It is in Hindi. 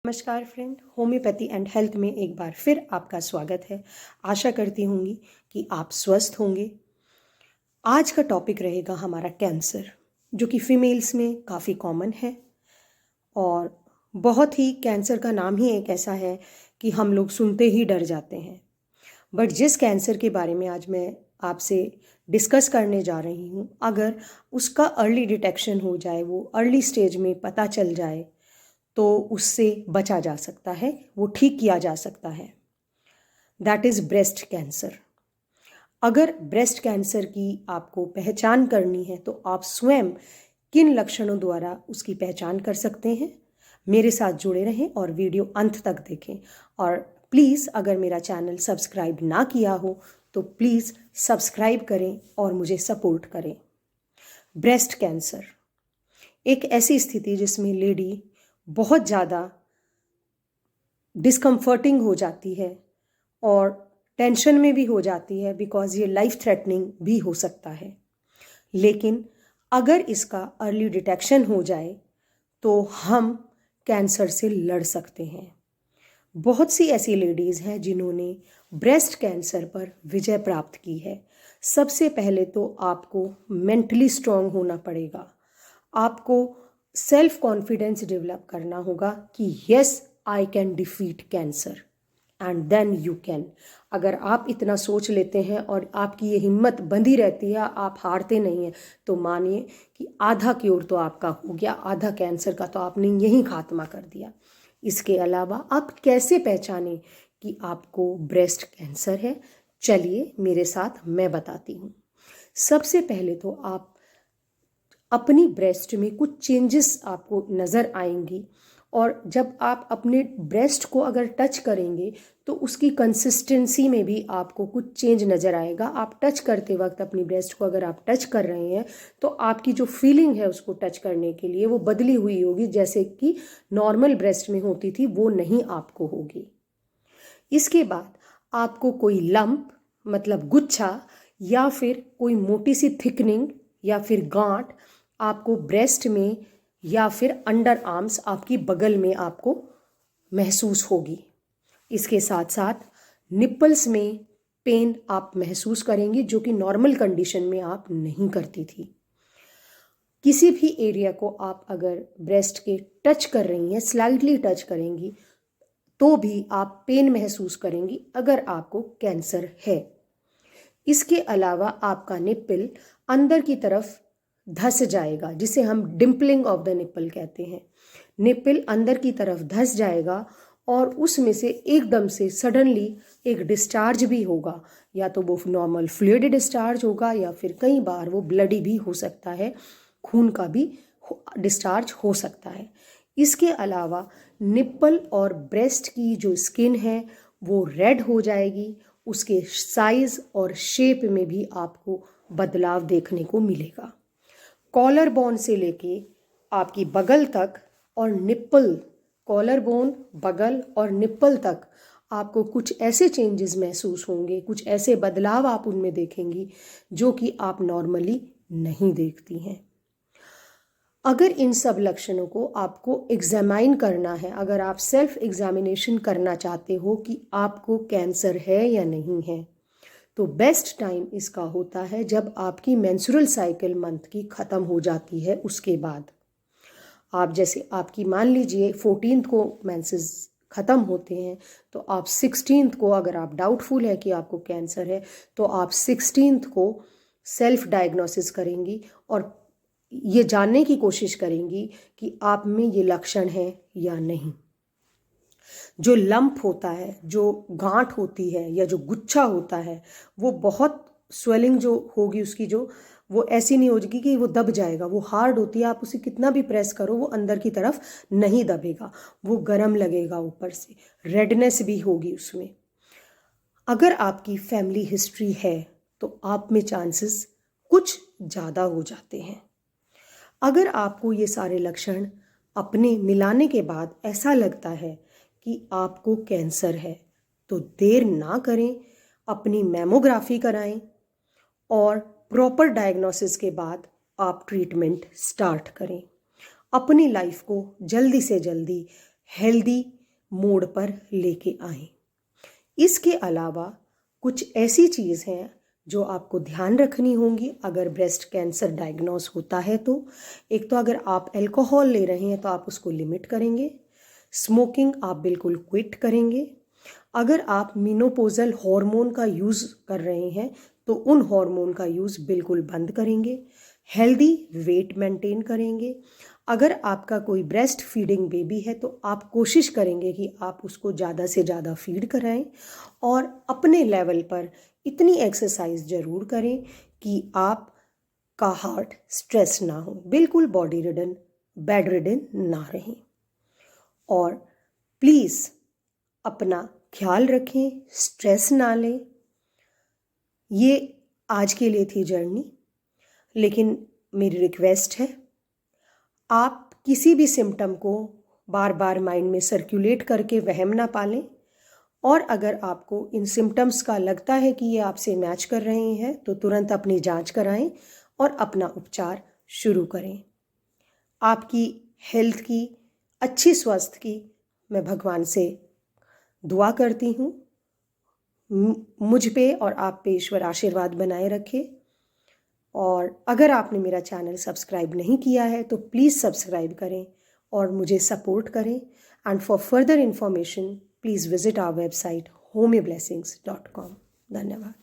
नमस्कार फ्रेंड, होम्योपैथी एंड हेल्थ में एक बार फिर आपका स्वागत है। आशा करती होंगी कि आप स्वस्थ होंगे। आज का टॉपिक रहेगा हमारा कैंसर, जो कि फीमेल्स में काफ़ी कॉमन है और बहुत ही कैंसर का नाम ही एक ऐसा है कि हम लोग सुनते ही डर जाते हैं। बट जिस कैंसर के बारे में आज मैं आपसे डिस्कस करने जा रही हूँ, अगर उसका अर्ली डिटेक्शन हो जाए, वो अर्ली स्टेज में पता चल जाए तो उससे बचा जा सकता है, वो ठीक किया जा सकता है। That is breast cancer. अगर ब्रेस्ट कैंसर की आपको पहचान करनी है तो आप स्वयं किन लक्षणों द्वारा उसकी पहचान कर सकते हैं, मेरे साथ जुड़े रहें और वीडियो अंत तक देखें। और प्लीज़ अगर मेरा चैनल सब्सक्राइब ना किया हो तो प्लीज़ सब्सक्राइब करें और मुझे सपोर्ट करें। ब्रेस्ट कैंसर एक ऐसी स्थिति जिसमें लेडी बहुत ज़्यादा डिस्कम्फर्टिंग हो जाती है और टेंशन में भी हो जाती है, बिकॉज़ ये लाइफ थ्रेटनिंग भी हो सकता है। लेकिन अगर इसका अर्ली डिटेक्शन हो जाए तो हम कैंसर से लड़ सकते हैं। बहुत सी ऐसी लेडीज़ हैं जिन्होंने ब्रेस्ट कैंसर पर विजय प्राप्त की है। सबसे पहले तो आपको मेंटली स्ट्रांग होना पड़ेगा। आपको सेल्फ कॉन्फिडेंस डेवलप करना होगा कि yes, I can defeat cancer and then you can. अगर आप इतना सोच लेते हैं और आपकी ये हिम्मत बंधी रहती है, आप हारते नहीं हैं, तो मानिए कि आधा क्योर तो आपका हो गया, आधा कैंसर का तो आपने यहीं खात्मा कर दिया। इसके अलावा आप कैसे पहचानें कि आपको ब्रेस्ट कैंसर है? चलिए मेरे साथ, मैं बताती हूँ। सबसे पहले तो आप अपनी ब्रेस्ट में कुछ चेंजेस आपको नज़र आएंगी, और जब आप अपने ब्रेस्ट को अगर टच करेंगे तो उसकी कंसिस्टेंसी में भी आपको कुछ चेंज नज़र आएगा। आप टच करते वक्त अपनी ब्रेस्ट को अगर आप टच कर रहे हैं तो आपकी जो फीलिंग है उसको टच करने के लिए वो बदली हुई होगी, जैसे कि नॉर्मल ब्रेस्ट में होती थी वो नहीं आपको होगी। इसके बाद आपको कोई लंप मतलब गुच्छा या फिर कोई मोटी सी थिकनिंग या फिर गांठ आपको ब्रेस्ट में या फिर अंडर आर्म्स आपकी बगल में आपको महसूस होगी। इसके साथ साथ निपल्स में पेन आप महसूस करेंगी, जो कि नॉर्मल कंडीशन में आप नहीं करती थी। किसी भी एरिया को आप अगर ब्रेस्ट के टच कर रही हैं, स्लाइटली टच करेंगी, तो भी आप पेन महसूस करेंगी अगर आपको कैंसर है। इसके अलावा आपका निप्पल अंदर की तरफ धंस जाएगा, जिसे हम डिम्पलिंग ऑफ द निप्पल कहते हैं। निप्पल अंदर की तरफ धंस जाएगा और उसमें से एकदम से सडनली एक डिस्चार्ज भी होगा, या तो वो नॉर्मल फ्लूइड डिस्चार्ज होगा या फिर कई बार वो ब्लडी भी हो सकता है, खून का भी डिस्चार्ज हो सकता है। इसके अलावा निप्पल और ब्रेस्ट की जो स्किन है वो रेड हो जाएगी, उसके साइज और शेप में भी आपको बदलाव देखने को मिलेगा। कॉलर बोन से लेके आपकी बगल तक और निप्पल, कॉलर बोन, बगल और निप्पल तक आपको कुछ ऐसे चेंजेस महसूस होंगे, कुछ ऐसे बदलाव आप उनमें देखेंगी जो कि आप नॉर्मली नहीं देखती हैं। अगर इन सब लक्षणों को आपको एग्जामाइन करना है, अगर आप सेल्फ एग्जामिनेशन करना चाहते हो कि आपको कैंसर है या नहीं है, तो बेस्ट टाइम इसका होता है जब आपकी मेंस्ट्रुअल साइकिल मंथ की ख़त्म हो जाती है। उसके बाद आप, जैसे आपकी मान लीजिए 14th को मेंसेस ख़त्म होते हैं, तो आप 16th को, अगर आप डाउटफुल है कि आपको कैंसर है, तो आप 16th को सेल्फ डायग्नोसिस करेंगी और ये जानने की कोशिश करेंगी कि आप में ये लक्षण है या नहीं। जो लंप होता है, जो गांठ होती है या जो गुच्छा होता है, वो बहुत स्वेलिंग जो होगी उसकी, जो वो ऐसी नहीं होगी कि वो दब जाएगा, वो हार्ड होती है। आप उसे कितना भी प्रेस करो वो अंदर की तरफ नहीं दबेगा, वो गर्म लगेगा, ऊपर से रेडनेस भी होगी उसमें। अगर आपकी फैमिली हिस्ट्री है तो आप में चांसेस कुछ ज़्यादा हो जाते हैं। अगर आपको ये सारे लक्षण अपने मिलाने के बाद ऐसा लगता है कि आपको कैंसर है, तो देर ना करें, अपनी मैमोग्राफी कराएं और प्रॉपर डायग्नोसिस के बाद आप ट्रीटमेंट स्टार्ट करें। अपनी लाइफ को जल्दी से जल्दी हेल्दी मोड़ पर लेके आएं। इसके अलावा कुछ ऐसी चीज़ हैं जो आपको ध्यान रखनी होंगी अगर ब्रेस्ट कैंसर डायग्नोस होता है तो। एक तो अगर आप अल्कोहल ले रहे हैं तो आप उसको लिमिट करेंगे। स्मोकिंग आप बिल्कुल क्विट करेंगे। अगर आप मेनोपॉजल हार्मोन का यूज़ कर रहे हैं तो उन हार्मोन का यूज़ बिल्कुल बंद करेंगे। हेल्दी वेट मेंटेन करेंगे। अगर आपका कोई ब्रेस्ट फीडिंग बेबी है तो आप कोशिश करेंगे कि आप उसको ज़्यादा से ज़्यादा फीड कराएं और अपने लेवल पर इतनी एक्सरसाइज ज़रूर करें कि आपका हार्ट स्ट्रेस ना हो, बिल्कुल बॉडी रिडन बेड रिडन ना रहें। और प्लीज़ अपना ख्याल रखें, स्ट्रेस ना लें। ये आज के लिए थी जर्नी, लेकिन मेरी रिक्वेस्ट है आप किसी भी सिम्टम को बार बार माइंड में सर्कुलेट करके वहम ना पालें। और अगर आपको इन सिम्टम्स का लगता है कि ये आपसे मैच कर रहे हैं तो तुरंत अपनी जांच कराएं और अपना उपचार शुरू करें। आपकी हेल्थ की, अच्छी स्वास्थ्य की मैं भगवान से दुआ करती हूँ। मुझ पे और आप पे ईश्वर आशीर्वाद बनाए रखे। और अगर आपने मेरा चैनल सब्सक्राइब नहीं किया है तो प्लीज़ सब्सक्राइब करें और मुझे सपोर्ट करें। And for further information please visit our website homeoblessings.com। धन्यवाद।